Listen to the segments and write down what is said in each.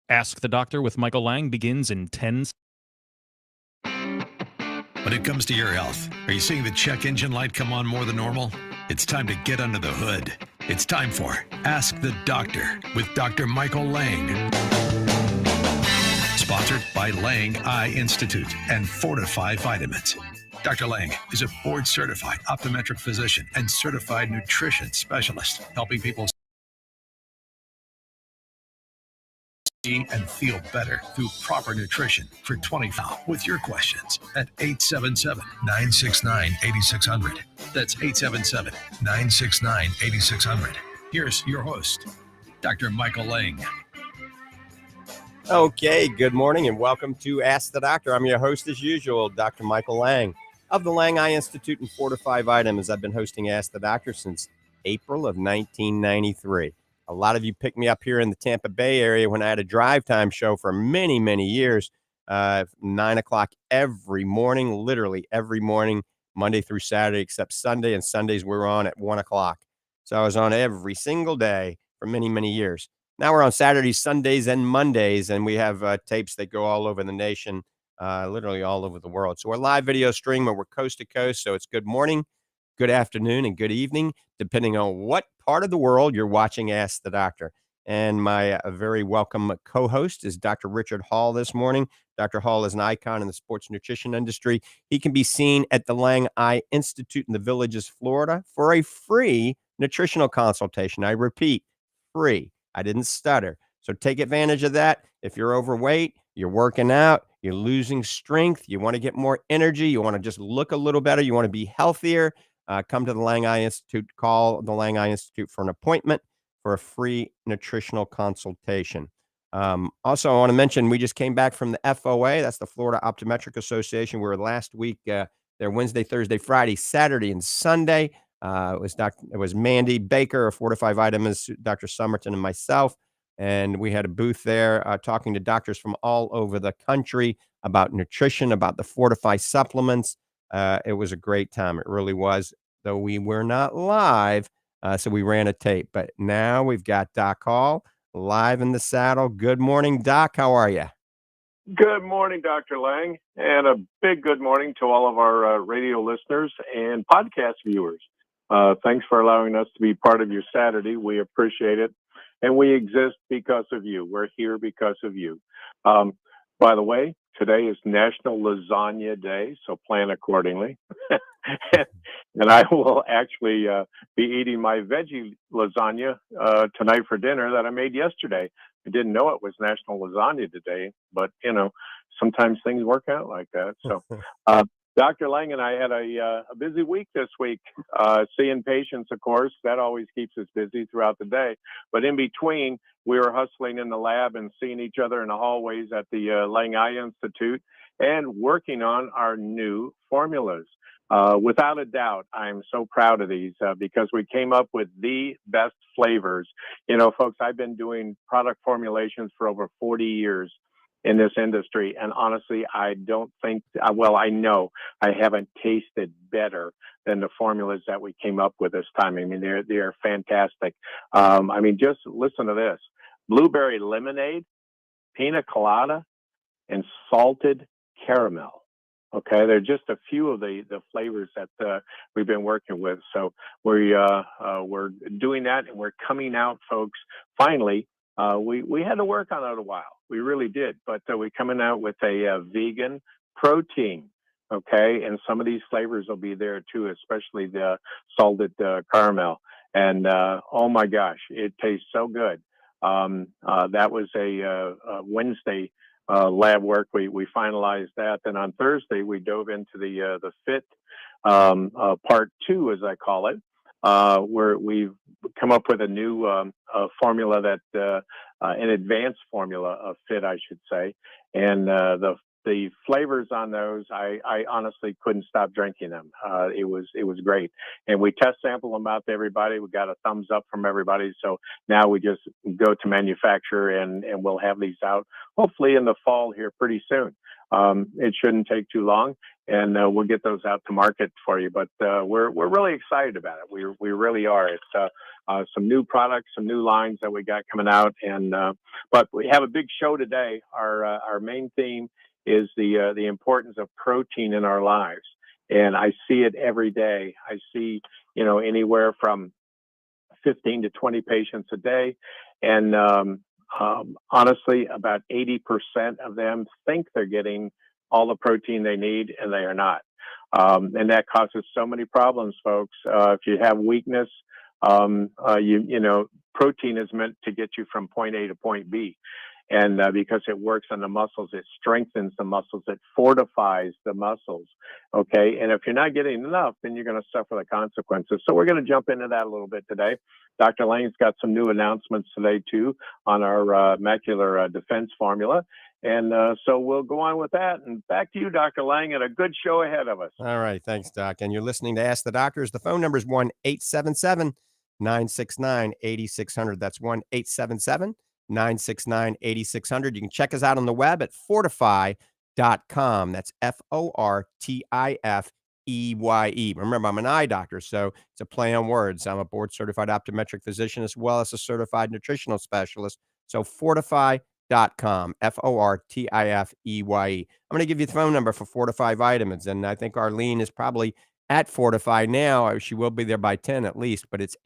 Ask the Doctor with Michael Lange begins in 10 seconds. When it comes to your health, are you seeing the check engine light come on more than normal? It's time to get under the hood. It's time for Ask the Doctor with Dr. Michael Lange. Sponsored by Lange Eye Institute and Fortifeye Vitamins. Dr. Lange is a board-certified optometric physician and certified nutrition specialist, helping people see and feel better through proper nutrition for 25 with your questions at 877-969-8600. That's 877-969-8600. Here's your host, Dr. Michael Lange. Okay, good morning and welcome to Ask the Doctor. I'm your host as usual, Dr. Michael Lange of the Lange Eye Institute and Fortifeye Vitamins. I've been hosting Ask the Doctor since April of 1993. A lot of you picked me up here in the Tampa Bay area when I had a drive time show for many, many years, 9 o'clock every morning, literally every morning, Monday through Saturday, except Sunday. And Sundays we were on at 1 o'clock. So I was on every single day for many, many years. Now we're on Saturdays, Sundays, and Mondays, and we have tapes that go all over the nation, literally all over the world. So we're live video streaming. We're coast to coast, so it's good morning, good afternoon, and good evening, depending on what part of the world you're watching Ask the Doctor. And my very welcome co-host is Dr. Richard Hall this morning. Dr. Hall is an icon in the sports nutrition industry. He can be seen at the Lange Eye Institute in the Villages, Florida, for a free nutritional consultation. I repeat, free. I didn't stutter. So take advantage of that. If you're overweight, you're working out, you're losing strength, you want to get more energy, you want to just look a little better, you want to be healthier, come to the Lange Eye Institute, call the Lange Eye Institute for an appointment for a free nutritional consultation. Also, I want to mention we just came back from the FOA. That's the Florida Optometric Association. We were last week there Wednesday, Thursday, Friday, Saturday, and Sunday. It was Mandy Baker of Fortifeye Vitamins, Dr. Somerton, and myself. And we had a booth there talking to doctors from all over the country about nutrition, about the Fortifeye supplements. It was a great time. It really was, though we were not live. So we ran a tape. But now we've got Doc Hall live in the saddle. Good morning, Doc. How are you? Good morning, Dr. Lange, and a big good morning to all of our radio listeners and podcast viewers. Thanks for allowing us to be part of your Saturday. We appreciate it. And we exist because of you. We're here because of you. By the way, today is National Lasagna Day, so plan accordingly. And I will actually be eating my veggie lasagna tonight for dinner that I made yesterday. I didn't know it was National Lasagna today, but, you know, sometimes things work out like that. So Dr. Lange and I had a busy week this week, seeing patients, of course. That always keeps us busy throughout the day. But in between, we were hustling in the lab and seeing each other in the hallways at the Lange Eye Institute and working on our new formulas. Without a doubt, I'm so proud of these because we came up with the best flavors. You know, folks, I've been doing product formulations for over 40 years in this industry. And honestly, I don't think, I know I haven't tasted better than the formulas that we came up with this time. I mean, they're fantastic. I mean, just listen to this: blueberry lemonade, pina colada, and salted caramel. Okay, they're just a few of the flavors that we've been working with. So we're doing that, and we're coming out, folks. Finally, we had to work on it a while. We really did, but we're coming out with a vegan protein. Okay, and some of these flavors will be there too, especially the salted caramel. And oh my gosh, it tastes so good. That was a Wednesday lab work. We finalized that. Then on Thursday, we dove into the fit part 2, as I call it, where we've come up with a new formula that an advanced formula of fit, I should say. And the flavors on those, I honestly couldn't stop drinking them. It was great. And we test sample them out to everybody. We got a thumbs up from everybody. So now we just go to manufacture and we'll have these out hopefully in the fall here pretty soon. It shouldn't take too long. and we'll get those out to market for you. But we're really excited about it. We really are. It's some new products, some new lines that we got coming out, and but we have a big show today. Our main theme is the importance of protein in our lives, and I see it every day. I see anywhere from 15 to 20 patients a day, and honestly, about 80% of them think they're getting all the protein they need, and they are not. And that causes so many problems, folks. If you have weakness, protein is meant to get you from point A to point B. And because it works on the muscles, it strengthens the muscles, it fortifies the muscles. Okay. And if you're not getting enough, then you're going to suffer the consequences. So we're going to jump into that a little bit today. Dr. Lange's got some new announcements today, too, on our macular defense formula. And so we'll go on with that. And back to you, Dr. Lange, and a good show ahead of us. All right. Thanks, Doc. And you're listening to Ask the Doctors. The phone number is 1-877-969-8600. That's 1-877-969-8600. You can check us out on the web at fortifeye.com. That's FORTIFEYE. Remember, I'm an eye doctor, so it's a play on words. I'm a board-certified optometric physician as well as a certified nutritional specialist. So fortifeye.com, FORTIFEYE. I'm going to give you the phone number for Fortifeye Vitamins, and I think Arlene is probably at Fortifeye now. She will be there by 10 at least, but it's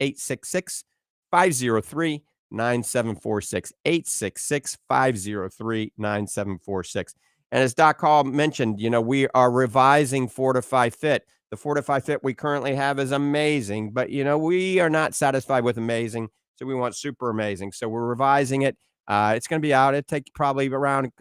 866-503-9746, 866-503-9746. And as Doc Hall mentioned, we are revising Fortifeye Fit. The Fortifeye Fit we currently have is amazing, but, we are not satisfied with amazing, so we want super amazing. So we're revising it. It's going to be out. It'll take probably around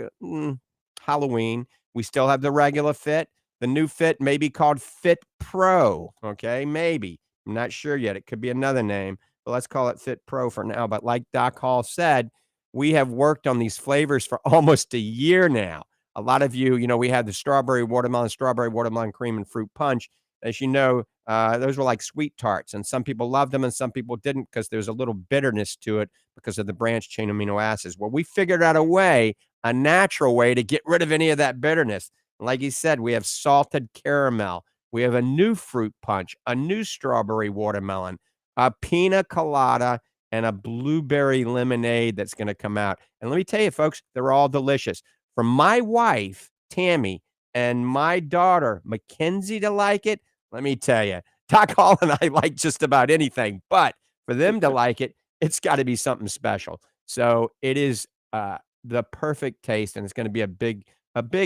Halloween. We still have the regular Fit. The new Fit may be called Fit Pro, okay? Maybe. I'm not sure yet. It could be another name, but let's call it Fit Pro for now. But like Doc Hall said, we have worked on these flavors for almost a year now. A lot of you, we had the strawberry watermelon cream and fruit punch. As you know, those were like sweet tarts, and some people loved them and some people didn't because there's a little bitterness to it because of the branched chain amino acids. Well, we figured out a natural way to get rid of any of that bitterness. Like he said, we have salted caramel. We have a new fruit punch, a new strawberry watermelon, a pina colada, and a blueberry lemonade that's going to come out. And let me tell you, folks, they're all delicious. For my wife, Tammy, and my daughter, Mackenzie, to like it, let me tell you, Doc Hall and I like just about anything, but for them to like it, it's got to be something special. So it is the perfect taste, and it's going to be a big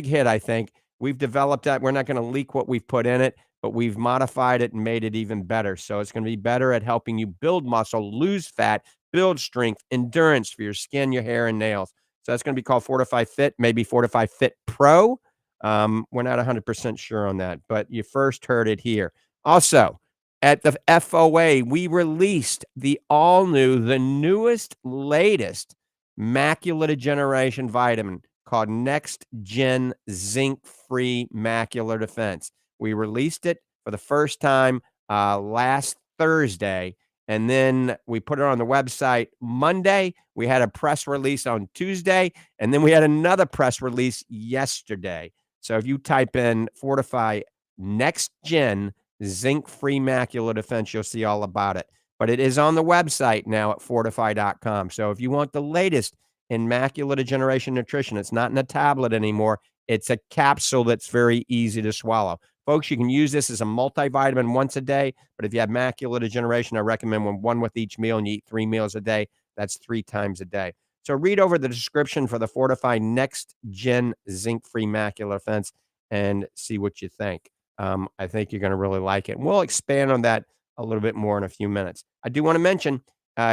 hit, I think. We've developed that. We're not going to leak what we've put in it, but we've modified it and made it even better. So it's going to be better at helping you build muscle, lose fat, build strength, endurance for your skin, your hair, and nails. So that's going to be called Fortifeye Fit, maybe Fortifeye Fit Pro. We're not 100% sure on that, but you first heard it here. Also, at the FOA, we released the newest, latest macular degeneration vitamin called Next Gen Zinc Free Macular Defense. We released it for the first time last Thursday, and then we put it on the website Monday. We had a press release on Tuesday, and then we had another press release yesterday. So if you type in Fortifeye Next Gen Zinc Free Macular Defense, you'll see all about it. But it is on the website now at fortifeye.com. So if you want the latest in macular degeneration nutrition, it's not in a tablet anymore. It's a capsule that's very easy to swallow. Folks, you can use this as a multivitamin once a day, but if you have macular degeneration, I recommend one with each meal, and you eat 3 meals a day. That's 3 times a day. So read over the description for the Fortifeye Next Gen Zinc Free Macular Defense and see what you think. I think you're going to really like it. And we'll expand on that a little bit more in a few minutes. I do want to mention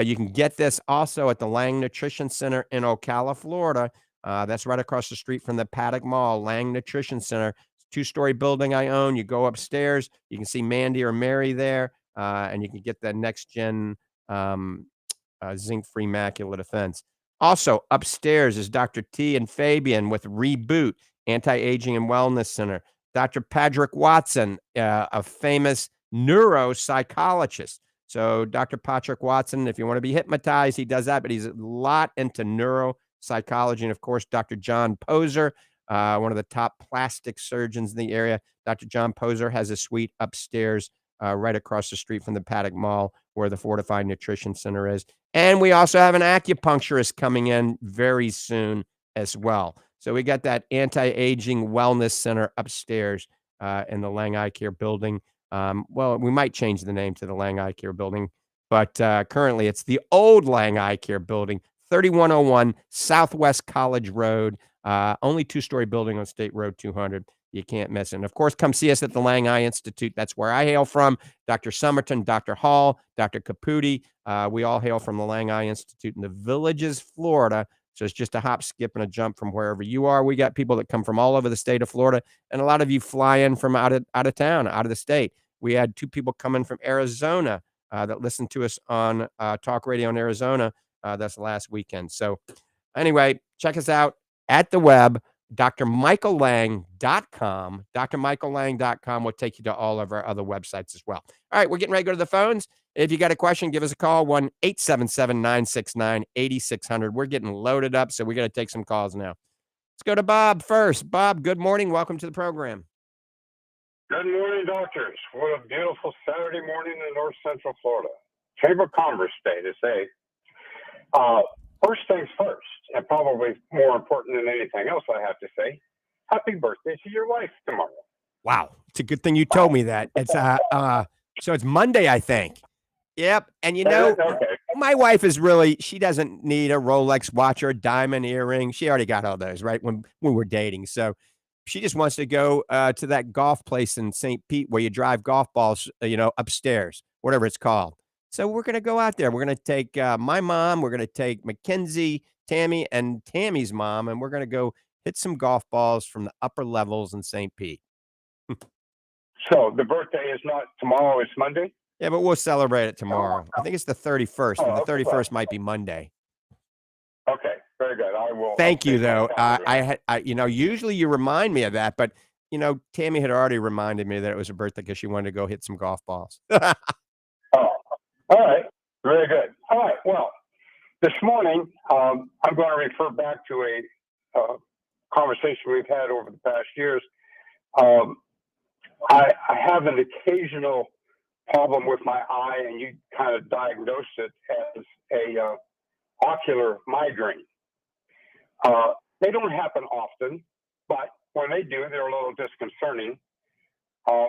you can get this also at the Lange Nutrition Center in Ocala, Florida. That's right across the street from the Paddock Mall, Lange Nutrition Center. 2-story building I own. You go upstairs, you can see Mandy or Mary there, and you can get the Next Gen Zinc-Free Macular Defense. Also, upstairs is Dr. T and Fabian with Reboot, Anti-Aging and Wellness Center. Dr. Patrick Watson, a famous neuropsychologist. So Dr. Patrick Watson, if you want to be hypnotized, he does that, but he's a lot into neuropsychology. And of course, Dr. John Poser, one of the top plastic surgeons in the area. Dr. John Poser has a suite upstairs right across the street from the Paddock Mall where the Fortified Nutrition Center is. And we also have an acupuncturist coming in very soon as well. So we got that anti-aging wellness center upstairs in the Lange Eye Care building. Well, we might change the name to the Lange Eye Care building, but currently it's the old Lange Eye Care building, 3101 Southwest College Road, only two-story building on State Road 200. You can't miss it. And of course, come see us at the Lange Eye Institute. That's where I hail from. Dr. Summerton, Dr. Hall, Dr. Caputi. We all hail from the Lange Eye Institute in the Villages, Florida. So it's just a hop, skip, and a jump from wherever you are. We got people that come from all over the state of Florida, and a lot of you fly in from out of town, out of the state. We had 2 people coming from Arizona that listened to us on talk radio in Arizona. That's last weekend. So anyway, check us out at the web, drmichaellang.com. drmichaellang.com will take you to all of our other websites as well. All right, we're getting ready to go to the phones. If you got a question, give us a call, 1-877-969-8600. We're getting loaded up, so we got to take some calls now. Let's go to Bob first. Bob, good morning. Welcome to the program. Good morning, doctors. What a beautiful Saturday morning in North Central Florida. Chamber of Commerce Day to say. First things first, and probably more important than anything else, I have to say, happy birthday to your wife tomorrow. Wow. It's a good thing you told me that. It's so it's Monday, I think. Yep. And you know, okay. My wife is really, she doesn't need a Rolex watch or a diamond earring. She already got all those, right? When we're dating. So she just wants to go to that golf place in St. Pete where you drive golf balls, upstairs, whatever it's called. So we're going to go out there. We're going to take my mom. We're going to take Mackenzie, Tammy, and Tammy's mom, and we're going to go hit some golf balls from the upper levels in St. Pete. So the birthday is not tomorrow, it's Monday? Yeah, but we'll celebrate it tomorrow. I think it's the 31st, but the 31st might be Monday. Okay, very good. I will. Thank you, though. I usually you remind me of that, but, Tammy had already reminded me that it was her birthday because she wanted to go hit some golf balls. Oh, all right. Very good. All right. Well, this morning, I'm going to refer back to a conversation we've had over the past years. I have an occasional problem with my eye, and you kind of diagnosed it as a ocular migraine. They don't happen often, but when they do, they're a little disconcerting. I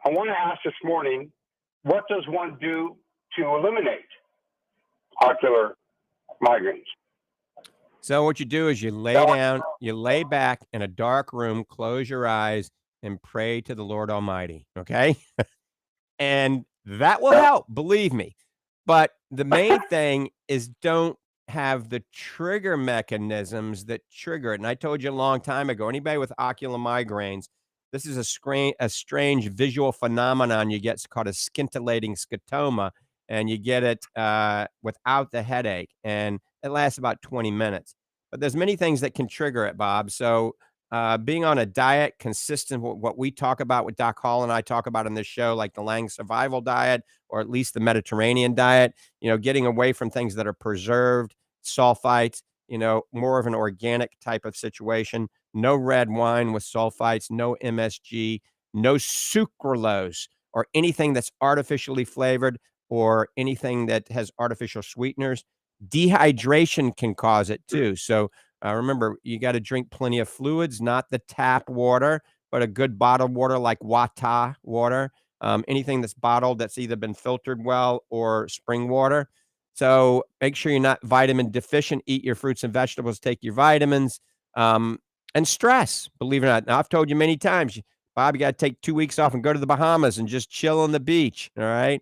want to ask this morning, what does one do to eliminate ocular migraines? So what you do is you lay down, you lay back in a dark room, close your eyes, and pray to the Lord Almighty, okay? And that will help, believe me. But the main thing is don't have the trigger mechanisms that trigger it. And I told you a long time ago, anybody with ocular migraines, this is a strange visual phenomenon you get called a scintillating scotoma, and you get it without the headache, and it lasts about 20 minutes. But there's many things that can trigger it, Bob. So being on a diet consistent with what we talk about, what Doc Hall and I talk about on this show, like the Lange Survival Diet, or at least the Mediterranean diet, getting away from things that are preserved, sulfites, more of an organic type of situation, no red wine with sulfites, no MSG, no sucralose, or anything that's artificially flavored or anything that has artificial sweeteners. Dehydration can cause it too. So remember, you got to drink plenty of fluids, not the tap water, but a good bottled water like Wata water. Anything that's bottled that's either been filtered well or spring water. So make sure you're not vitamin deficient. Eat your fruits and vegetables, take your vitamins, and stress, believe it or not. Now, I've told you many times, Bob, you got to take 2 weeks off and go to the Bahamas and just chill on the beach, all right?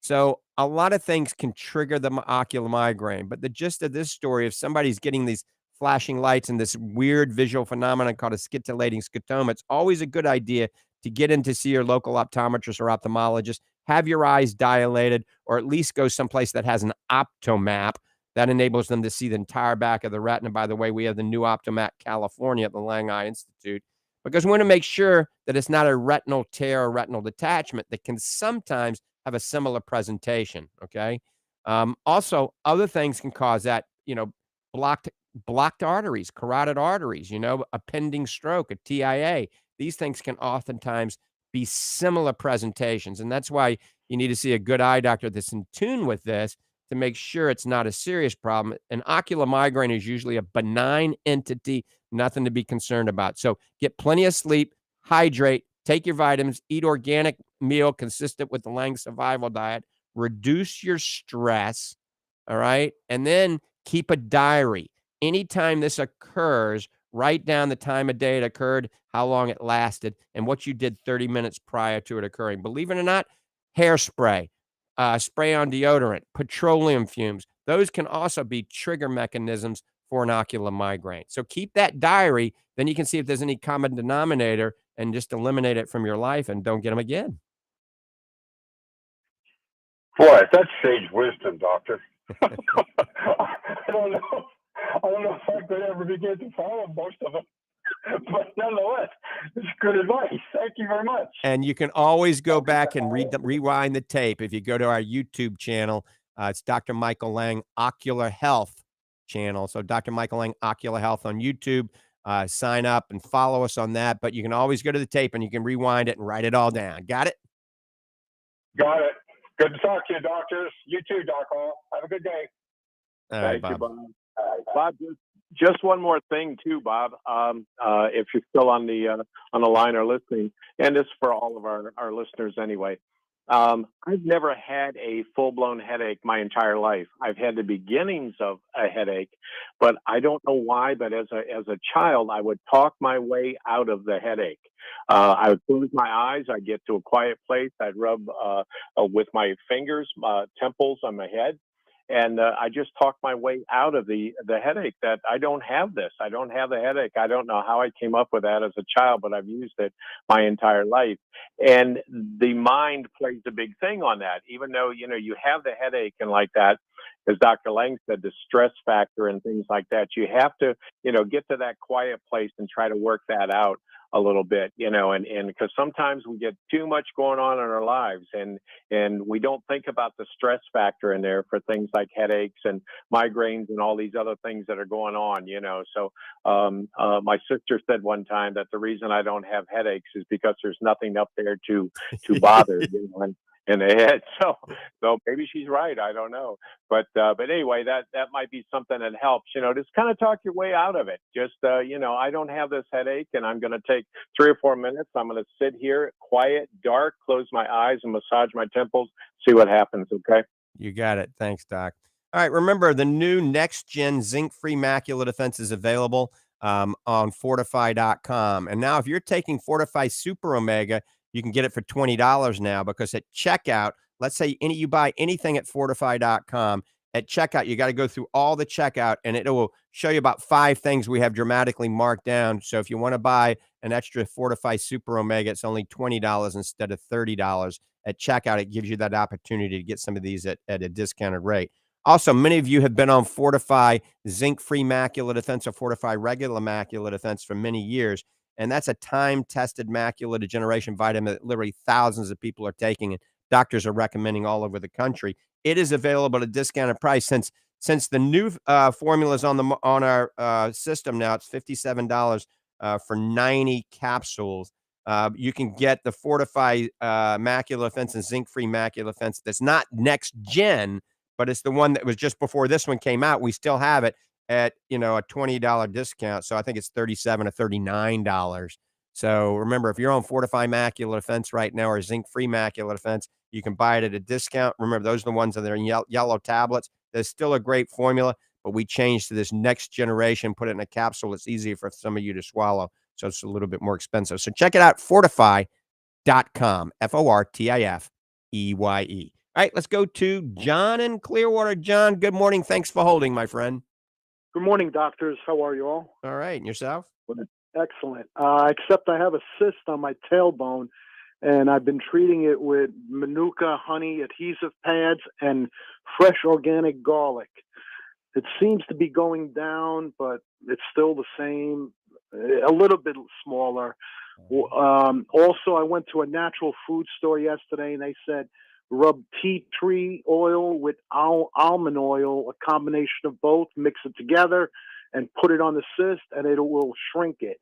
So a lot of things can trigger the ocular migraine. But the gist of this story, if somebody's getting these flashing lights and this weird visual phenomenon called a scintillating scotoma, it's always a good idea to get in to see your local optometrist or ophthalmologist, have your eyes dilated, or at least go someplace that has an optomap that enables them to see the entire back of the retina. By the way, we have the new optomap California at the Lange Eye Institute, because we want to make sure that it's not a retinal tear or retinal detachment that can sometimes have a similar presentation, okay? Also, other things can cause that, blocked blocked arteries, carotid arteries, a pending stroke, a TIA. These things can oftentimes be similar presentations. And that's why you need to see a good eye doctor that's in tune with this to make sure it's not a serious problem. An ocular migraine is usually a benign entity, nothing to be concerned about. So get plenty of sleep, hydrate, take your vitamins, eat organic meal consistent with the Lange survival diet, reduce your stress, all right? And then keep a diary. Anytime this occurs, write down the time of day it occurred, how long it lasted, and what you did 30 minutes prior to it occurring. Believe it or not, hairspray, spray on deodorant, petroleum fumes, those can also be trigger mechanisms for an ocular migraine. So keep that diary, then you can see if there's any common denominator and just eliminate it from your life and don't get them again. Boy, that's sage wisdom, doctor. I don't know. I don't know if I could ever begin to follow most of them, but nonetheless, it's good advice. Thank you very much. And you can always go back and rewind the tape. If you go to our YouTube channel, it's Dr. Michael Lange Ocular Health channel. So Dr. Michael Lange Ocular Health on YouTube. Sign up and follow us on that. But you can always go to the tape and you can rewind it and write it all down. Got it? Got it. Good to talk to you, doctors. You too, Doc Hall. Have a good day. All right, Thank you, Bob. Bob, just one more thing too, Bob. If you're still on the line or listening, and this is for all of our listeners anyway. I've never had a full-blown headache my entire life. I've had the beginnings of a headache, but I don't know why. But as a child, I would talk my way out of the headache. I would close my eyes. I'd get to a quiet place. I'd rub with my fingers, temples on my head. And I just talked my way out of the headache. That I don't have this. I don't have the headache. I don't know how I came up with that as a child, but I've used it my entire life. And the mind plays a big thing on that. Even though you have the headache and like that, as Dr. Lange said, the stress factor and things like that. You have to get to that quiet place and try to work that out a little bit, and because sometimes we get too much going on in our lives and we don't think about the stress factor in there for things like headaches and migraines and all these other things that are going on, So my sister said one time that the reason I don't have headaches is because there's nothing up there to bother, in the head. So maybe she's right. I don't know. But anyway, that might be something that helps, just kind of talk your way out of it. Just, I don't have this headache and I'm going to take 3 or 4 minutes. I'm going to sit here quiet, dark, close my eyes and massage my temples, see what happens. Okay. You got it. Thanks, Doc. All right. Remember, the new next gen zinc-free macular defense is available on Fortifeye.com. And now if you're taking Fortifeye Super Omega, you can get it for $20 now, because at checkout, let's say you buy anything at Fortifeye.com, at checkout, you got to go through all the checkout and it will show you about 5 things we have dramatically marked down. So if you want to buy an extra Fortifeye Super Omega, it's only $20 instead of $30 at checkout. It gives you that opportunity to get some of these at a discounted rate. Also, many of you have been on Fortifeye zinc-free macular defense or Fortifeye regular macular defense for many years. And that's a time-tested macular degeneration vitamin that literally thousands of people are taking and doctors are recommending all over the country. It is available at a discounted price. Since the new formula is on our system now, it's $57 for 90 capsules. You can get the Fortifeye macular defense and zinc-free macular defense. That's not next gen, but it's the one that was just before this one came out. We still have it at a $20 discount. So I think it's $37 or $39. So remember, if you're on Fortifeye macular defense right now or zinc-free macular defense, you can buy it at a discount. Remember, those are the ones that are in yellow tablets. There's still a great formula, but we changed to this next generation, put it in a capsule. It's easier for some of you to swallow. So it's a little bit more expensive. So check it out, Fortifeye.com, Fortifeye. All right, let's go to John in Clearwater. John, good morning. Thanks for holding, my friend. Good morning, doctors. How are you all? All right. And yourself? Excellent. Except I have a cyst on my tailbone, and I've been treating it with Manuka honey adhesive pads and fresh organic garlic. It seems to be going down, but it's still the same, a little bit smaller. Also, I went to a natural food store yesterday, and they said rub tea tree oil with almond oil, a combination of both, mix it together, and put it on the cyst, and it will shrink it.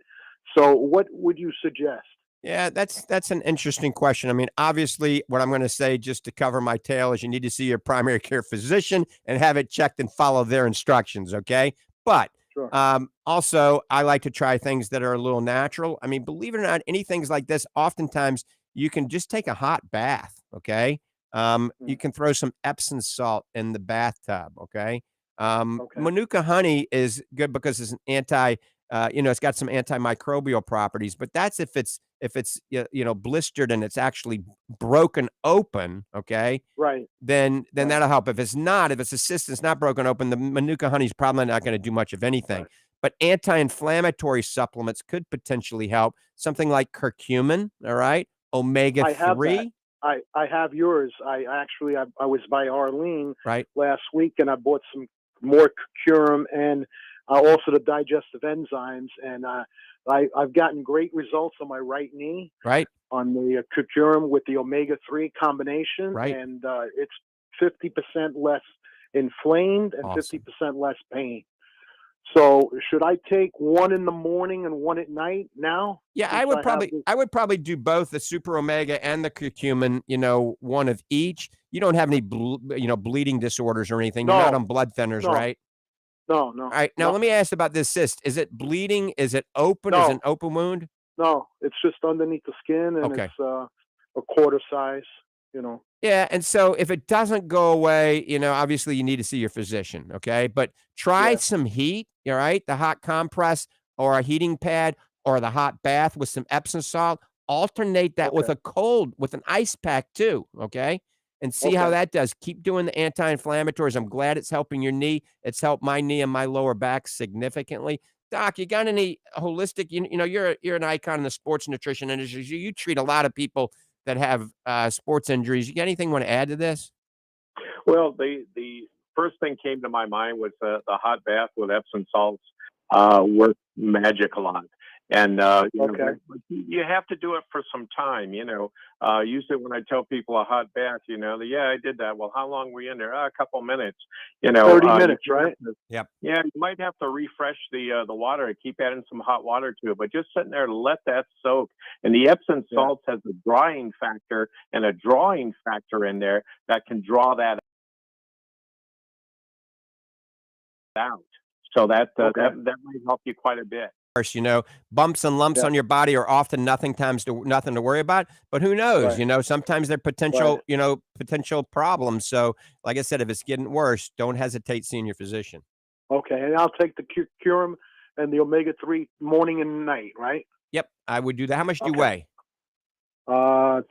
So what would you suggest? Yeah, that's an interesting question. I mean, obviously, what I'm going to say just to cover my tail is you need to see your primary care physician and have it checked and follow their instructions, okay? But Sure. also, I like to try things that are a little natural. I mean, believe it or not, any things like this, oftentimes you can just take a hot bath, okay? You can throw some Epsom salt in the bathtub, okay? Okay. Manuka honey is good because it's an it's got some antimicrobial properties, but that's if it's blistered and it's actually broken open, okay? Right. Then Right. that'll help. If it's not, if it's a cyst that's not broken open, the Manuka honey is probably not going to do much of anything. Right. But anti-inflammatory supplements could potentially help. Something like curcumin, all right, omega I have that. 3, I have yours. I actually I was by Arlene right? last week, and I bought some more curcumin and also the digestive enzymes, and I've gotten great results on my right knee Right, on the curcumin with the omega-3 combination, right. and it's 50% less inflamed and Awesome. 50% less pain. So should I take one in the morning and one at night now? Yeah, Since I would probably do both the super omega and the curcumin, one of each. You don't have any bleeding disorders or anything. You're not No, on blood thinners, no, right? no, All no, right. Now let me nothing. ask about this cyst. Is it bleeding? Is it open? Is it an No, open wound? no, it's just underneath the skin, and Okay. it's a quarter size. You know. Yeah, and so if it doesn't go away, obviously you need to see your physician, okay? But try Yeah. some heat, all right? The hot compress or a heating pad or the hot bath with some Epsom salt. Alternate that with Okay. with an ice pack too, okay? And see how Okay. that does. Keep doing the anti-inflammatories. I'm glad it's helping your knee. It's helped my knee and my lower back significantly. Doc, you got any holistic, you're an icon in the sports nutrition industry. You treat a lot of people that have sports injuries. You got anything you want to add to this? Well, the first thing came to my mind was the hot bath with Epsom salts worked magic a lot. And Okay. but you have to do it for some time. Usually when I tell people a hot bath, yeah, I did that. Well, how long were you in there? A couple minutes. 30 minutes, right? Yep. Yeah, you might have to refresh the water and keep adding some hot water to it, but just sitting there, let that soak. And the Epsom Yeah. salts has a drying factor and a drawing factor in there that can draw that out. So that Okay. that might help you quite a bit. Course, bumps and lumps Yeah. on your body are often nothing to worry about, but who knows? Right. Sometimes they're Right. potential problems. So, like I said, if it's getting worse, don't hesitate seeing your physician. Okay. And I'll take the curcumin and the omega-3 morning and night, right? Yep, I would do that. How much do you Okay. weigh?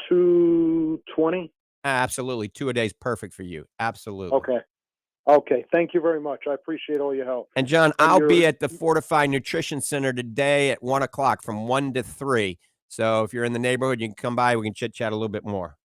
220. Absolutely. 2 a day is perfect for you. Absolutely. Okay. Okay. Thank you very much. I appreciate all your help. And John, And I'll you're be at the Fortifeye Nutrition Center today at 1:00 from 1 to 3. So if you're in the neighborhood, you can come by. We can chit chat a little bit more.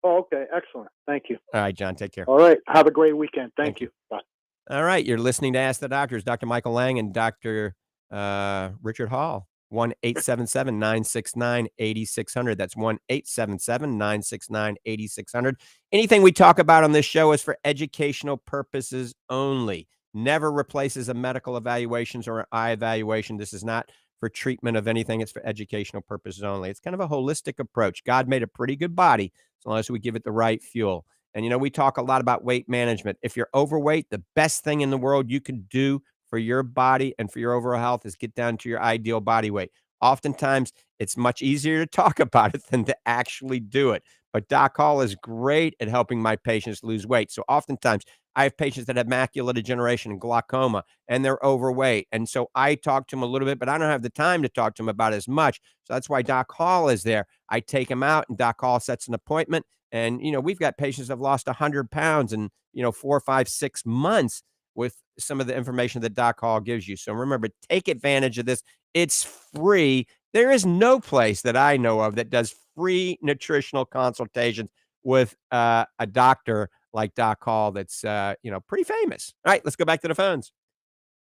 Oh, okay. Excellent. Thank you. All right, John, take care. All right. Have a great weekend. Thank Thank you. Bye. All right, you're listening to Ask the Doctors, Dr. Michael Lange and Dr. Richard Hall. 1-877-969-8600. That's 1-877-969-8600. Anything we talk about on this show is for educational purposes only. Never replaces a medical evaluations or an eye evaluation. This is not for treatment of anything. It's for educational purposes only. It's kind of a holistic approach. God made a pretty good body as long as we give it the right fuel. And, we talk a lot about weight management. If you're overweight, the best thing in the world you can do for your body and for your overall health is get down to your ideal body weight. Oftentimes, it's much easier to talk about it than to actually do it. But Doc Hall is great at helping my patients lose weight. So oftentimes, I have patients that have macular degeneration and glaucoma, and they're overweight. And so I talk to them a little bit, but I don't have the time to talk to them about as much. So that's why Doc Hall is there. I take them out, and Doc Hall sets an appointment. And, we've got patients that have lost 100 pounds in, 4, 5, 6 months with some of the information that Doc Hall gives you. So remember, take advantage of this. It's free. There is no place that I know of that does free nutritional consultations with a doctor like Doc Hall that's, pretty famous. All right, let's go back to the phones.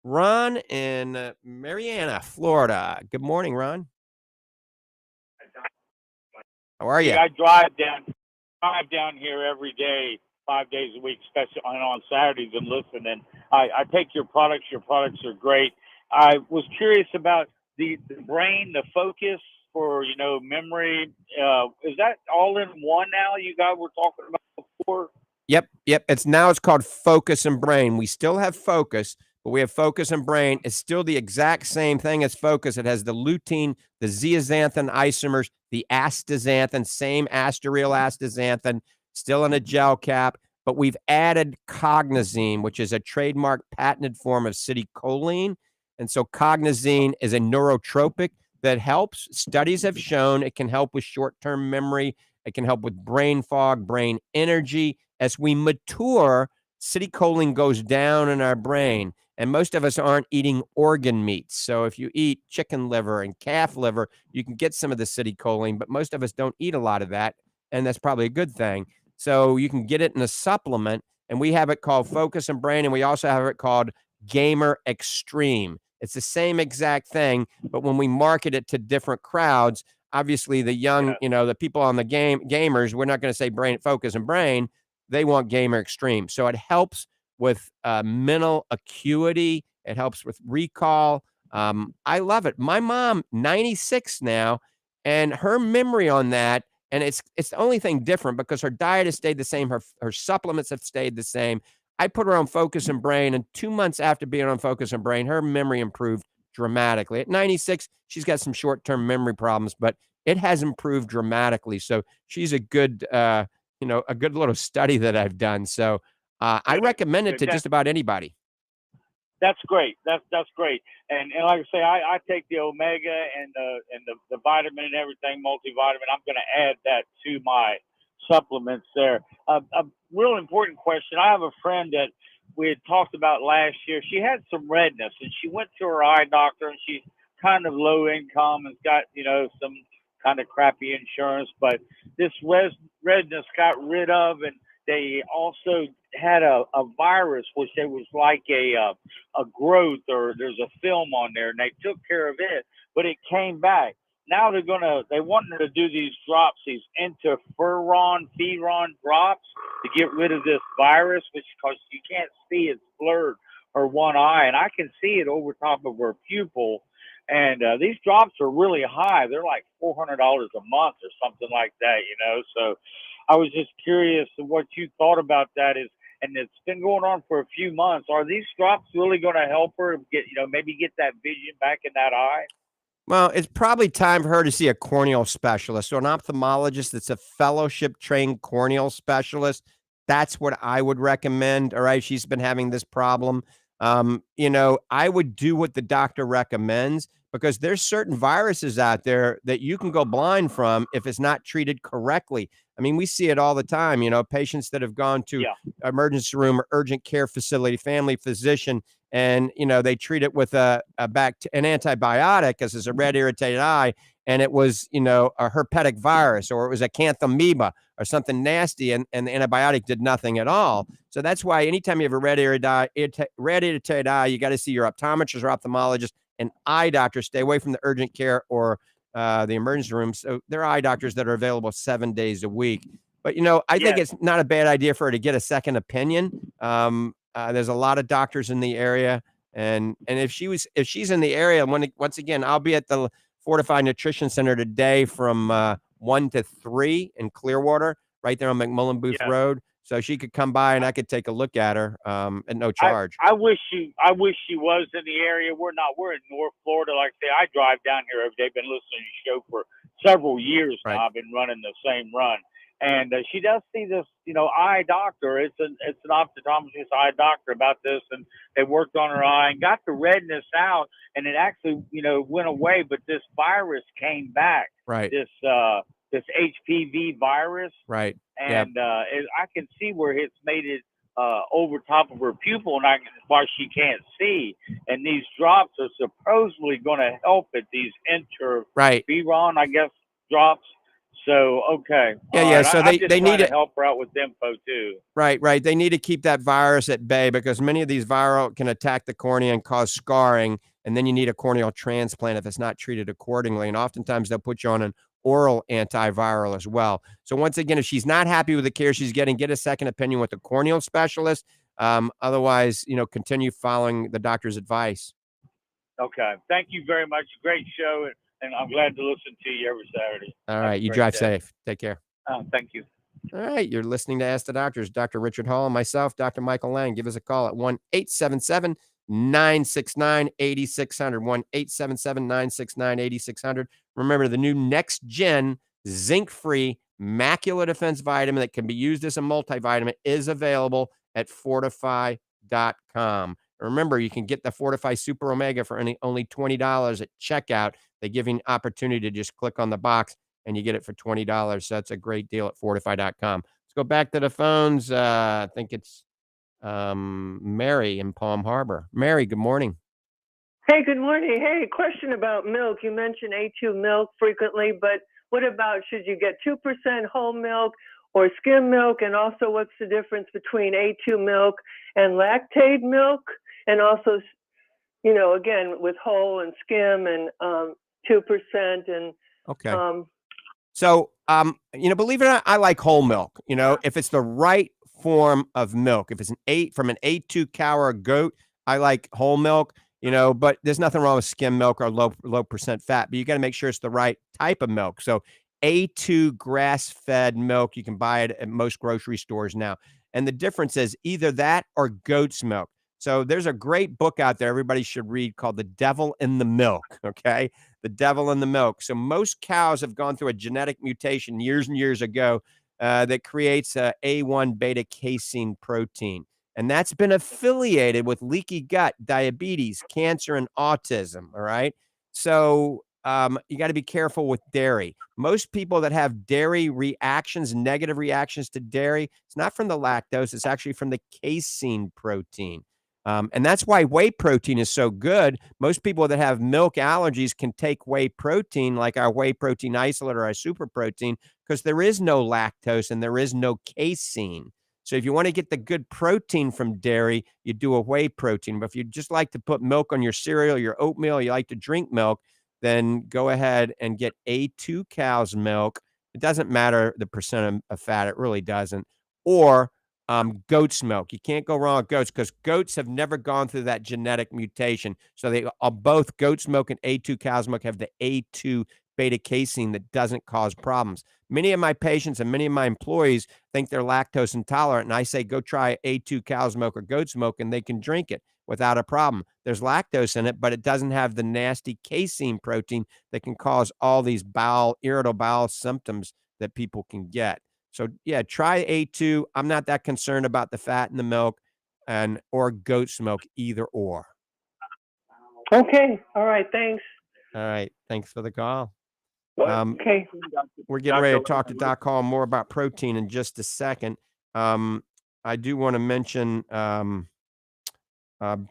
Ron in Marianna, Florida. Good morning, Ron. How are you? I drive down here every day. 5 days a week, especially on Saturdays, and listen. And I take your products. Your products are great. I was curious about the brain, the focus for, memory. Is that all in one now? You guys were talking about before. Yep. It's called Focus and Brain. We still have Focus, but we have Focus and Brain. It's still the exact same thing as Focus. It has the lutein, the zeaxanthin isomers, the astaxanthin, same asteryl astaxanthin, still in a gel cap, but we've added cognizine, which is a trademark patented form of acetylcholine. And so cognizine is a neurotropic that helps. Studies have shown it can help with short-term memory. It can help with brain fog, brain energy. As we mature, acetylcholine goes down in our brain, and most of us aren't eating organ meats. So if you eat chicken liver and calf liver, you can get some of the acetylcholine, but most of us don't eat a lot of that, and that's probably a good thing. So you can get it in a supplement, and we have it called Focus and Brain, and we also have it called Gamer Extreme. It's the same exact thing, but when we market it to different crowds, obviously the young, the people on the gamers, we're not going to say brain focus and brain. They want Gamer Extreme. So it helps with mental acuity. It helps with recall. I love it. My mom, 96 now, and her memory on that, and it's the only thing different because her diet has stayed the same. Her supplements have stayed the same. I put her on Focus and Brain, and 2 months after being on Focus and Brain, her memory improved dramatically. At 96, she's got some short-term memory problems, but it has improved dramatically. So she's a good, a good little study that I've done. So I recommend it to just about anybody. That's great. That's great. And like I say, I take the omega and the vitamin and everything, multivitamin. I'm going to add that to my supplements there. A real important question. I have a friend that we had talked about last year. She had some redness, and she went to her eye doctor, and she's kind of low income and got, some kind of crappy insurance, but this redness got rid of, and they also had a virus, which it was like a growth, or there's a film on there, and they took care of it, but it came back. Now they wanted to do these drops, these interferon drops to get rid of this virus, which, because you can't see, it's blurred her one eye, and I can see it over top of her pupil. And these drops are really high. They're like $400 a month or something like that, So I was just curious what you thought about that. And it's been going on for a few months. Are these drops really going to help her get, maybe get that vision back in that eye? Well, it's probably time for her to see a corneal specialist. So an ophthalmologist that's a fellowship-trained corneal specialist. That's what I would recommend. All right, she's been having this problem. I would do what the doctor recommends, because there's certain viruses out there that you can go blind from if it's not treated correctly. I mean, we see it all the time, patients that have gone to emergency room or urgent care facility, family physician, and, they treat it with an antibiotic because it's a red irritated eye. And it was, a herpetic virus, or it was a canthamoeba or something nasty, and the antibiotic did nothing at all. So that's why anytime you have a red irritated eye, you got to see your optometrist or ophthalmologist and eye doctor. Stay away from the urgent care or the emergency room. So there are eye doctors that are available 7 days a week. But, I think it's not a bad idea for her to get a second opinion. There's a lot of doctors in the area. And if she's in the area, once again, I'll be at the Fortifeye Nutrition Center today from 1 to 3 in Clearwater, right there on McMullen Booth Road. So she could come by and I could take a look at her at no charge. I wish she was in the area. We're not. We're in North Florida. Like I say, I drive down here every day. Been listening to your show for several years now. I've been running the same run. And she does see this, eye doctor. It's an optometrist eye doctor about this, and they worked on her eye and got the redness out, and it actually, went away. But this virus came back. Right. This HPV virus. Right. And I can see where it's made it over top of her pupil, and why she can't see. And these drops are supposedly going to help it. These interferon, I guess, drops. So, okay. Yeah. So they need to help her out with info too. Right. They need to keep that virus at bay, because many of these viral can attack the cornea and cause scarring. And then you need a corneal transplant if it's not treated accordingly. And oftentimes they'll put you on an oral antiviral as well. So once again, if she's not happy with the care she's getting, get a second opinion with a corneal specialist. Otherwise, continue following the doctor's advice. Okay. Thank you very much. Great show, and I'm glad to listen to you every Saturday. All right. You drive safe. Take care. Thank you. All right. You're listening to Ask the Doctors. Dr. Richard Hall and myself, Dr. Michael Lange. Give us a call at 1-877-969-8600. 1-877-969-8600. Remember, the new next gen zinc-free macular defense vitamin that can be used as a multivitamin is available at fortifeye.com. Remember, you can get the Fortifeye Super Omega for only $20 at checkout. They give you an opportunity to just click on the box and you get it for $20. So that's a great deal at fortifeye.com. Let's go back to the phones. I think it's Mary in Palm Harbor. Mary, good morning. Hey, good morning. Hey, question about milk. You mention A2 milk frequently, but what about, should you get 2% whole milk or skim milk? And also, what's the difference between A2 milk and lactate milk? And also, again, with whole and skim and 2% and okay. So, believe it or not, I like whole milk. If it's the right form of milk, if it's from an A2 cow or a goat, I like whole milk. But there's nothing wrong with skim milk or low percent fat. But you got to make sure it's the right type of milk. So, A2 grass-fed milk, you can buy it at most grocery stores now. And the difference is either that or goat's milk. So there's a great book out there everybody should read called The Devil in the Milk, okay? The Devil in the Milk. So most cows have gone through a genetic mutation years and years ago that creates a A1 beta casein protein. And that's been affiliated with leaky gut, diabetes, cancer, and autism, all right? So you got to be careful with dairy. Most people that have dairy reactions, negative reactions to dairy, it's not from the lactose, it's actually from the casein protein. And that's why whey protein is so good. Most people that have milk allergies can take whey protein, like our whey protein isolate or our super protein, because there is no lactose and there is no casein. So if you want to get the good protein from dairy, you do a whey protein. But if you just like to put milk on your cereal, your oatmeal, you like to drink milk, then go ahead and get A2 cow's milk. It doesn't matter the percent of fat. It really doesn't. Or goat's milk. You can't go wrong with goats because goats have never gone through that genetic mutation. So they are both goat's milk and A2 cow's milk have the A2 beta casein that doesn't cause problems. Many of my patients and many of my employees think they're lactose intolerant. And I say, go try A2 cow's milk or goat's milk and they can drink it without a problem. There's lactose in it, but it doesn't have the nasty casein protein that can cause all these irritable bowel symptoms that people can get. So yeah, try A2. I'm not that concerned about the fat in the milk or goat's milk, either or. Okay. All right. Thanks. All right. Thanks for the call. Okay. We're getting ready to talk to Doc Hall more about protein in just a second. I do want to mention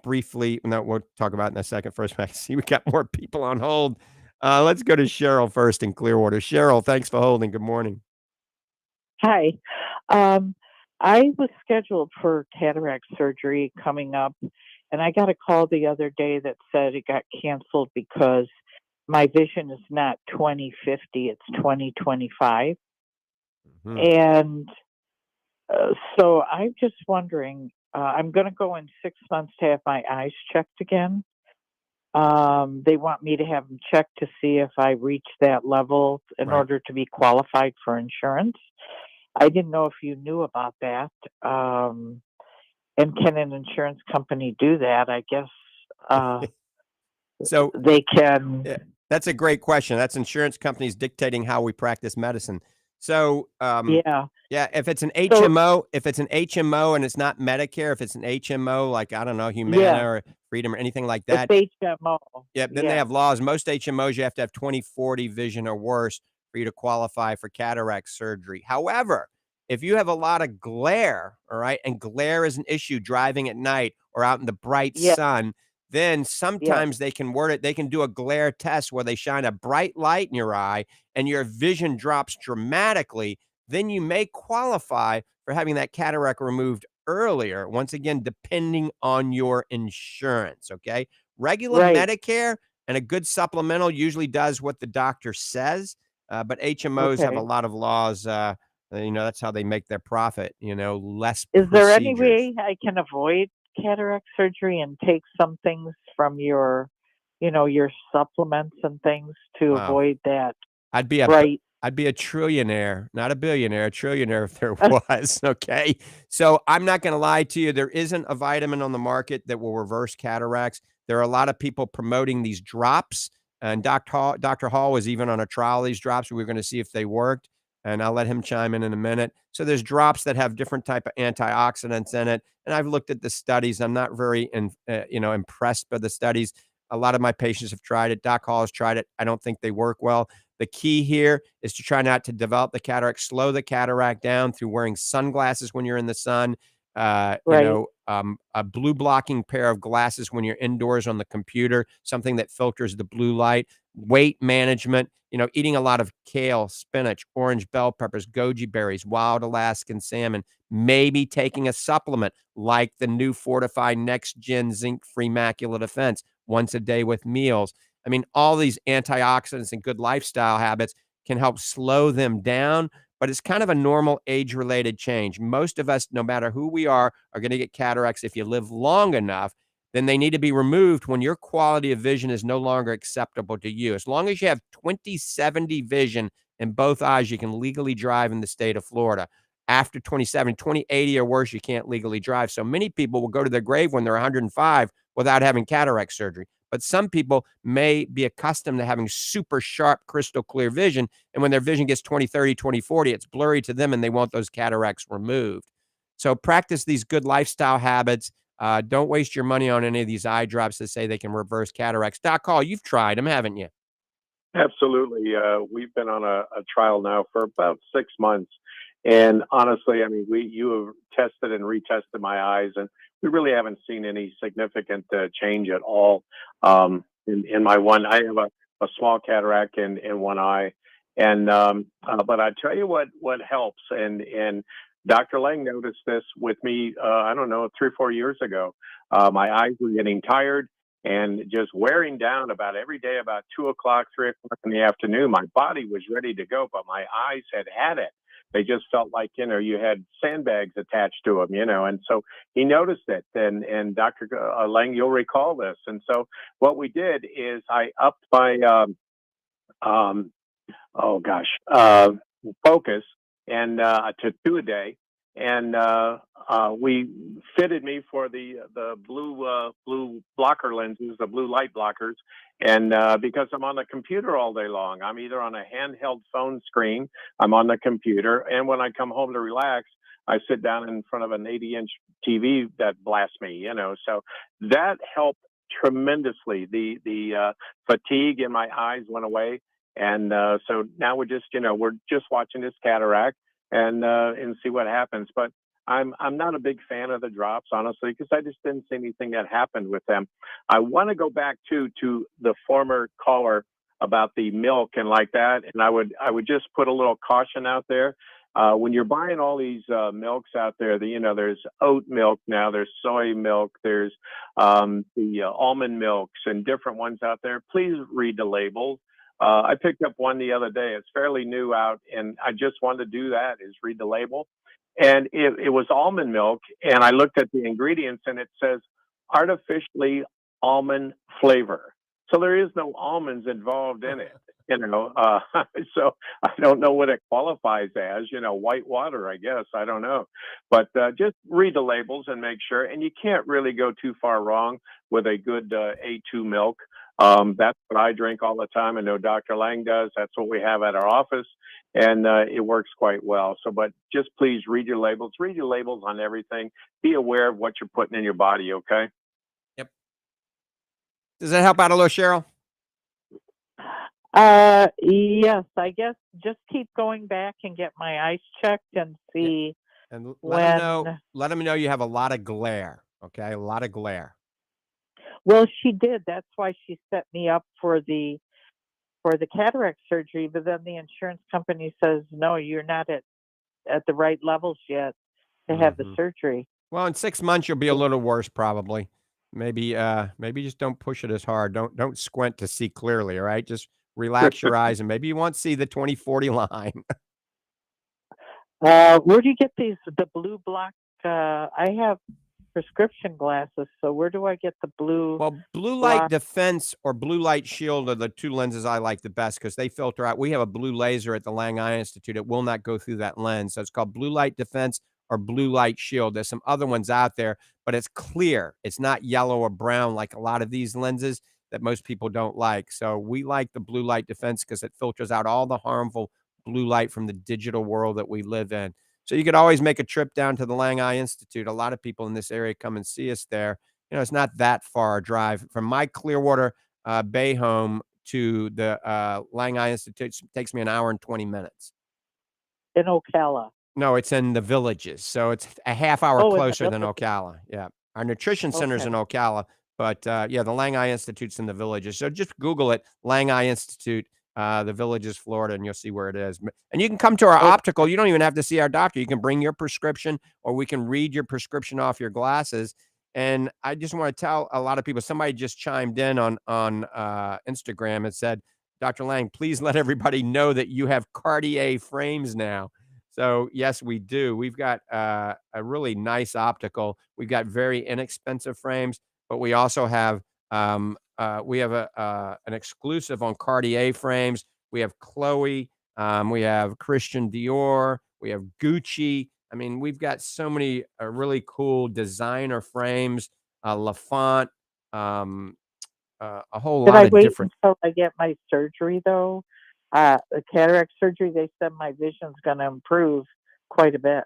briefly, no, we'll talk about it in a second. First, I see we got more people on hold. Let's go to Cheryl first in Clearwater. Cheryl, thanks for holding. Good morning. Hi. I was scheduled for cataract surgery coming up, and I got a call the other day that said it got canceled because my vision is not 20/50, it's 20/25. Mm-hmm. And so I'm just wondering, I'm going to go in 6 months to have my eyes checked again. They want me to have them checked to see if I reach that level in order to be qualified for insurance. I didn't know if you knew about that. And can an insurance company do that? I guess so they can. Yeah, that's a great question. That's insurance companies dictating how we practice medicine. So if it's an HMO, and it's not Medicare, if it's an HMO, like, I don't know, Humana or Freedom or anything like that. It's HMO. Yeah, then they have laws. Most HMOs, you have to have 20/40 vision or worse for you to qualify for cataract surgery. However, if you have a lot of glare, all right, and glare is an issue driving at night or out in the bright sun, then sometimes they can word it. They can do a glare test where they shine a bright light in your eye and your vision drops dramatically. Then you may qualify for having that cataract removed earlier, once again, depending on your insurance, okay? Regular Medicare and a good supplemental usually does what the doctor says. But HMOs have a Okay. lot of laws. That's how they make their profit. Less Is there any procedures. way I can avoid cataract surgery and take some things from your supplements and things to Wow. avoid that I'd be a bright? I'd be a trillionaire, not a billionaire, a trillionaire if there was, okay? So, I'm not gonna lie to you, there isn't a vitamin on the market that will reverse cataracts. There are a lot of people promoting these drops, and Dr. Hall was even on a trial of these drops. We were gonna see if they worked, and I'll let him chime in a minute. So, there's drops that have different type of antioxidants in it, and I've looked at the studies. I'm not very impressed by the studies. A lot of my patients have tried it. Doc Hall has tried it. I don't think they work well. The key here is to try not to develop the cataract, slow the cataract down through wearing sunglasses when you're in the sun, Right. a blue blocking pair of glasses when you're indoors on the computer, something that filters the blue light, weight management, eating a lot of kale, spinach, orange bell peppers, goji berries, wild Alaskan salmon, maybe taking a supplement like the new Fortifeye Next Gen Zinc Free Macular Defense once a day with meals. I mean, all these antioxidants and good lifestyle habits can help slow them down, but it's kind of a normal age-related change. Most of us, no matter who we are going to get cataracts if you live long enough. Then they need to be removed when your quality of vision is no longer acceptable to you. As long as you have 20/70 vision in both eyes, you can legally drive in the state of Florida. After 20/70, 20/80 or worse, you can't legally drive. So many people will go to their grave when they're 105 without having cataract surgery. But some people may be accustomed to having super sharp, crystal clear vision. And when their vision gets 20/30, 20/40, it's blurry to them and they want those cataracts removed. So practice these good lifestyle habits. Don't waste your money on any of these eye drops that say they can reverse cataracts. Doc Hall, you've tried them, haven't you? Absolutely. We've been on a trial now for about 6 months. And honestly, I mean, you have tested and retested my eyes, and we really haven't seen any significant change at all. In my one, I have a small cataract in one eye. But I tell you what helps. And Dr. Lang noticed this with me, I don't know, 3 or 4 years ago. My eyes were getting tired and just wearing down about every day, about 2 o'clock, 3 o'clock in the afternoon. My body was ready to go, but my eyes had it. They just felt like, you had sandbags attached to them, and so he noticed it. And Dr. Lang, you'll recall this. And so what we did is I upped my, um, oh gosh, focus and to 2 a day. And we fitted me for the blue blocker lenses, the blue light blockers, and because I'm on the computer all day long, I'm either on a handheld phone screen, I'm on the computer, and when I come home to relax, I sit down in front of an 80-inch TV that blasts me, So that helped tremendously. The fatigue in my eyes went away, and so now we're just watching this cataract and see what happens. But I'm not a big fan of the drops, honestly, because I just didn't see anything that happened with them. I want to go back to the former caller about the milk and like that, and I would just put a little caution out there. When you're buying all these milks out there, there's oat milk now, there's soy milk, there's the almond milks and different ones out there. Please read the labels. I picked up one the other day. It's fairly new out, and I just wanted to do that, is read the label. And it was almond milk, and I looked at the ingredients, and it says artificially almond flavor. So there is no almonds involved in it, so I don't know what it qualifies as, white water, I guess. I don't know. But just read the labels and make sure. And you can't really go too far wrong with a good A2 milk. That's what I drink all the time. I know Dr. Lang does. That's what we have at our office, and it works quite well. So, but just please read your labels. Read your labels on everything. Be aware of what you're putting in your body, okay? Yep. Does that help out a little, Cheryl? Yes, I guess just keep going back and get my eyes checked and see. And when. let them know you have a lot of glare, okay? A lot of glare. Well, she did. That's why she set me up for the cataract surgery. But then the insurance company says, no, you're not at the right levels yet to have the surgery. Well, in 6 months you'll be a little worse, probably. Maybe just don't push it as hard. Don't squint to see clearly. All right, just relax your eyes, and maybe you won't see the 20/40 line. Where do you get these? The blue block? I have prescription glasses, so where do I get the blue? Well, blue light block? defense or blue light shield are the two lenses I like the best because they filter out. We have a blue laser at the Lange Eye Institute. It will not go through that lens. So it's called blue light defense or blue light shield. There's some other ones out there, but it's clear. It's not yellow or brown like a lot of these lenses that most people don't like. So we like the blue light defense because it filters out all the harmful blue light from the digital world that we live in. So you could always make a trip down to the Lange Eye Institute. A lot of people in this area come and see us there. You know, it's not that far a drive from my Clearwater Bay home to the Lange Eye Institute. It takes me an hour and 20 minutes. In Ocala. No, it's in the Villages. So it's a half hour Oh, closer than Ocala. Yeah. Our nutrition center's in Ocala, but yeah, the Lange Eye Institute's in the Villages. So just Google it, Lange Eye Institute, the Villages, Florida, and you'll see where it is. And you can come to our optical. You don't even have to see our doctor. You can bring your prescription, or we can read your prescription off your glasses. And I just want to tell a lot of people, somebody just chimed in on Instagram and said, Dr. Lange, please let everybody know that you have Cartier frames now. So yes, we do. We've got a really nice optical. We've got very inexpensive frames, but we also have an exclusive on Cartier frames. We have Chloe. We have Christian Dior. We have Gucci. I mean, we've got so many really cool designer frames. Lafont. A whole lot of different. Until I get my surgery though? The cataract surgery, they said my vision's going to improve quite a bit.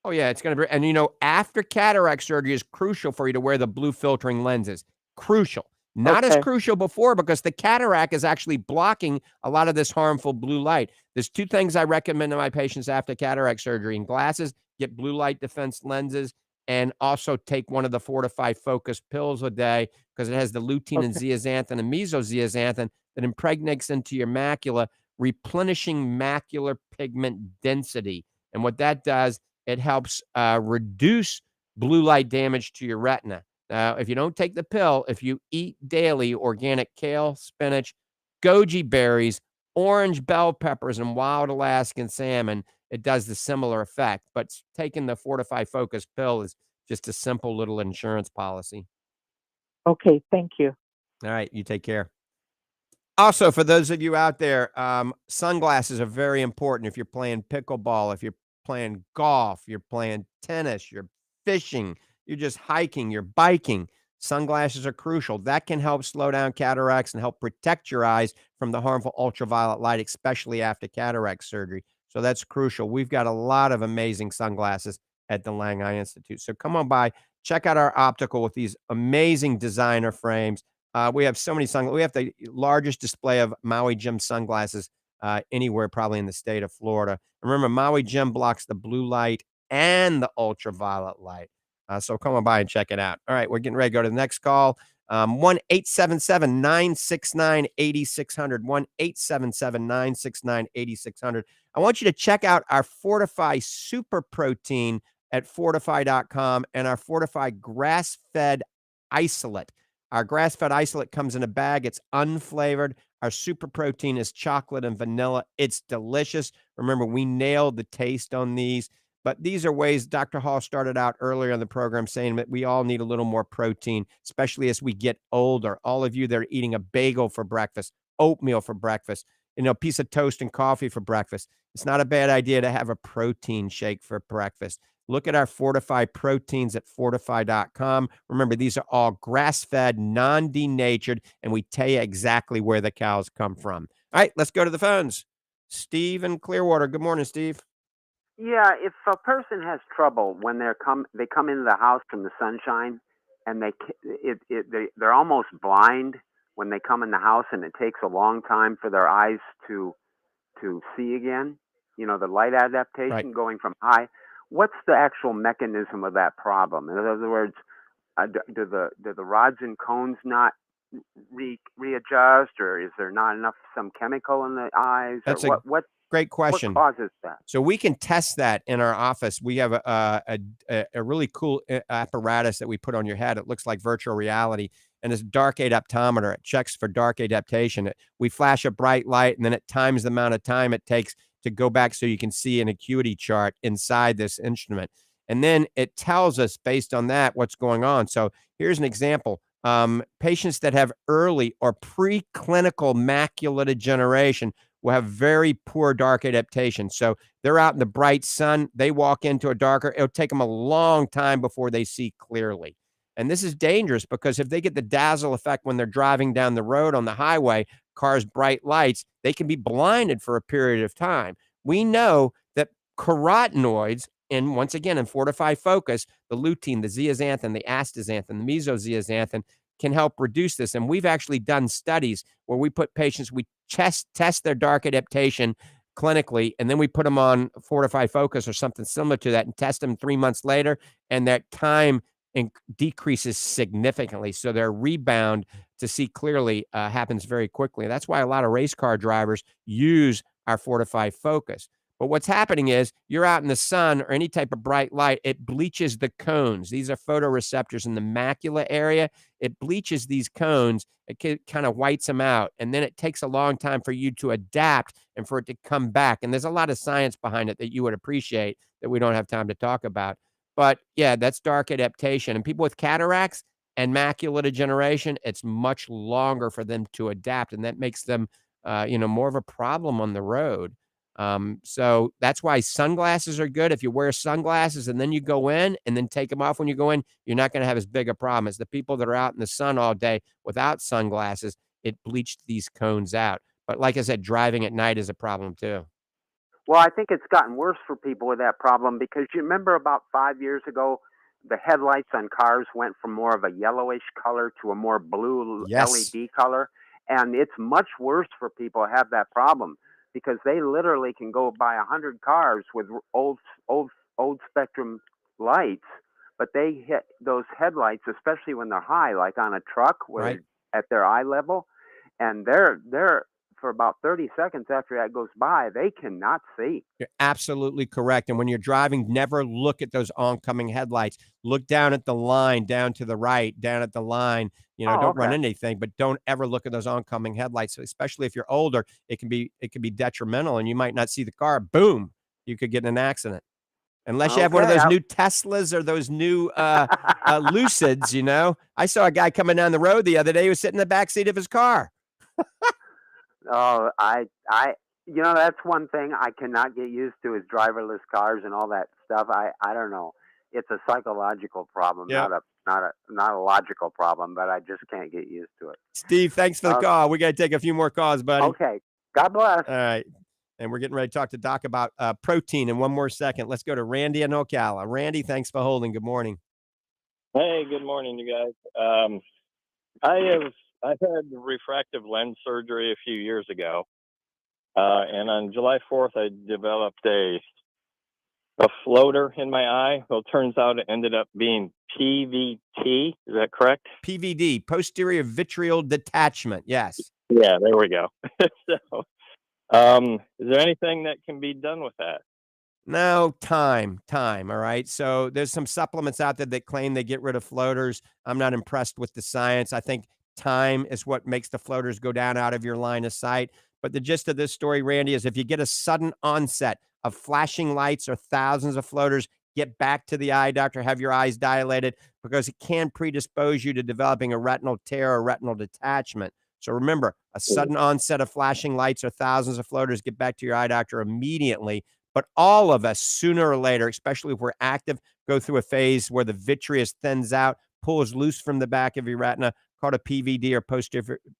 Oh yeah, it's going to be, and you know, after cataract surgery is crucial for you to wear the blue filtering lenses. Crucial. Not as crucial before because the cataract is actually blocking a lot of this harmful blue light. There's two things I recommend to my patients after cataract surgery. In glasses, get blue light defense lenses, and also take one of the Fortifeye Focus pills a day because it has the lutein and zeaxanthin and mesozeaxanthin that impregnates into your macula, replenishing macular pigment density. And what that does, it helps reduce blue light damage to your retina. Now, if you don't take the pill, if you eat daily organic kale, spinach, goji berries, orange bell peppers, and wild Alaskan salmon, it does the similar effect. But taking the Fortifeye Focus pill is just a simple little insurance policy. Okay, thank you. All right, you take care. Also, for those of you out there, sunglasses are very important if you're playing pickleball, if you're playing golf, you're playing tennis, you're fishing, you're just hiking, you're biking. Sunglasses are crucial. That can help slow down cataracts and help protect your eyes from the harmful ultraviolet light, especially after cataract surgery. So that's crucial. We've got a lot of amazing sunglasses at the Lange Eye Institute. So come on by, check out our optical with these amazing designer frames. We have so many sunglasses. We have the largest display of Maui Jim sunglasses anywhere, probably in the state of Florida. And remember, Maui Jim blocks the blue light and the ultraviolet light. So come on by and check it out. All right, we're getting ready to go to the next call. 1-877-969-8600. 1-877-969-8600. I want you to check out our Fortifeye Super Protein at fortifeye.com and our Fortifeye Grass-Fed Isolate. Our grass-fed isolate comes in a bag. It's unflavored. Our super protein is chocolate and vanilla. It's delicious. Remember, we nailed the taste on these. But these are ways Dr. Hall started out earlier in the program saying that we all need a little more protein, especially as we get older. All of you that are eating a bagel for breakfast, oatmeal for breakfast, a piece of toast and coffee for breakfast. It's not a bad idea to have a protein shake for breakfast. Look at our Fortifeye proteins at fortifeye.com. Remember, these are all grass-fed, non-denatured, and we tell you exactly where the cows come from. All right, let's go to the phones. Steve in Clearwater. Good morning, Steve. Yeah, if a person has trouble when they come into the house from the sunshine, and they're almost blind when they come in the house, and it takes a long time for their eyes to see again. The light adaptation going from high. What's the actual mechanism of that problem? In other words, do the rods and cones not readjust, or is there not enough some chemical in the eyes? That's what great question. What causes that? So we can test that in our office. We have a really cool apparatus that we put on your head. It looks like virtual reality. and it's dark adaptometer. It checks for dark adaptation. We flash a bright light, and then it times the amount of time it takes to go back so you can see an acuity chart inside this instrument. And then it tells us based on that what's going on. So here's an example. Patients that have early or preclinical macular degeneration will have very poor dark adaptation. So they're out in the bright sun, they walk into a darker, it'll take them a long time before they see clearly. And this is dangerous because if they get the dazzle effect when they're driving down the road on the highway, cars' bright lights, they can be blinded for a period of time. We know that carotenoids, and once again, in Fortifeye Focus, the lutein, the zeaxanthin, the astaxanthin, the mesozeaxanthin can help reduce this. And we've actually done studies where we put patients, we test their dark adaptation clinically, and then we put them on Fortifeye Focus or something similar to that and test them 3 months later, and that time decreases significantly. So their rebound to see clearly happens very quickly. That's why a lot of race car drivers use our Fortifeye Focus. But what's happening is you're out in the sun or any type of bright light, it bleaches the cones. These are photoreceptors in the macula area. It bleaches these cones. It kind of whites them out. And then it takes a long time for you to adapt and for it to come back. And there's a lot of science behind it that you would appreciate that we don't have time to talk about. But yeah, that's dark adaptation. And people with cataracts and macular degeneration, it's much longer for them to adapt. And that makes them, more of a problem on the road. So that's why sunglasses are good. If you wear sunglasses and then you go in and then take them off when you go in, you're not going to have as big a problem as the people that are out in the sun all day without sunglasses. It bleached these cones out. But like I said, driving at night is a problem too. Well, I think it's gotten worse for people with that problem because you remember about 5 years ago, the headlights on cars went from more of a yellowish color to a more blue Yes. LED color. And it's much worse for people who have that problem because they literally can go buy 100 cars with old spectrum lights, but they hit those headlights, especially when they're high, like on a truck where Right. at their eye level, and they're for about 30 seconds after that goes by, they cannot see. You're absolutely correct. And when you're driving, never look at those oncoming headlights. Look down at the line, down to the right, down at the line. Don't run into anything, but don't ever look at those oncoming headlights, especially if you're older. It can be detrimental and you might not see the car. Boom, you could get in an accident. Unless you have one of those new Teslas or those new Lucids, I saw a guy coming down the road the other day who was sitting in the back seat of his car. Oh, that's one thing I cannot get used to is driverless cars and all that stuff. I don't know. It's a psychological problem, Yep. not a logical problem, but I just can't get used to it. Steve, thanks for the call. We got to take a few more calls, buddy. Okay. God bless. All right. And we're getting ready to talk to Doc about protein in one more second. Let's go to Randy in Ocala. Randy, thanks for holding. Good morning. Hey, good morning, you guys. I've had refractive lens surgery a few years ago, and on July 4th, I developed a floater in my eye. Well, it turns out it ended up being PVT. Is that correct? PVD, posterior vitreal detachment. Yes. Yeah, there we go. So, is there anything that can be done with that? No, time. All right. So there's some supplements out there that claim they get rid of floaters. I'm not impressed with the science. I think time is what makes the floaters go down out of your line of sight. But the gist of this story, Randy, is if you get a sudden onset of flashing lights or thousands of floaters, get back to the eye doctor, have your eyes dilated because it can predispose you to developing a retinal tear or retinal detachment. So remember, a sudden onset of flashing lights or thousands of floaters, get back to your eye doctor immediately. But all of us, sooner or later, especially if we're active, go through a phase where the vitreous thins out, pulls loose from the back of your retina, called a PVD or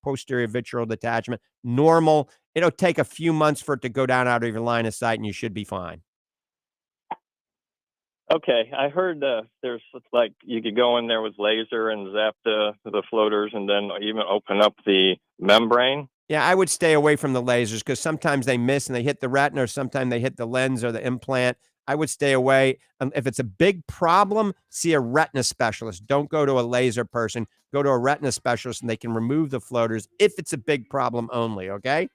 posterior vitreal detachment. Normal. It'll take a few months for it to go down out of your line of sight, and you should be fine. Okay, I heard there's like you could go in there with laser and zap the floaters and then even open up the membrane. Yeah, I would stay away from the lasers because sometimes they miss and they hit the retina or sometimes they hit the lens or the implant. I would stay away. If it's a big problem, see a retina specialist. Don't go to a laser person. Go to a retina specialist and they can remove the floaters if it's a big problem only, okay?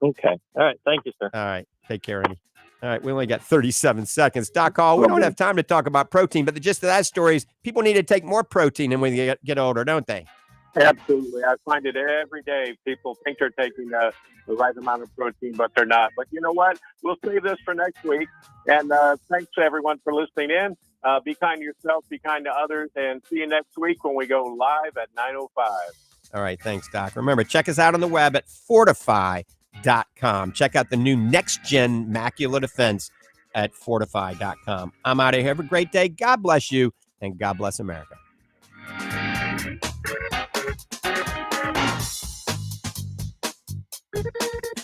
Okay. All right. Thank you, sir. All right. Take care, Andy. All right, we only got 37 seconds. Doc Hall, we don't have time to talk about protein, but the gist of that story is people need to take more protein than when they get older, don't they? Absolutely. I find it every day. People think they're taking the right amount of protein, but they're not. But you know what? We'll save this for next week. And thanks to everyone for listening in. Be kind to yourself, be kind to others, and see you next week when we go live at 9:05. All right, thanks, Doc. Remember, check us out on the web at Fortifeye.com. Check out the new next-gen macular defense at Fortifeye.com. I'm out of here. Have a great day. God bless you, and God bless America.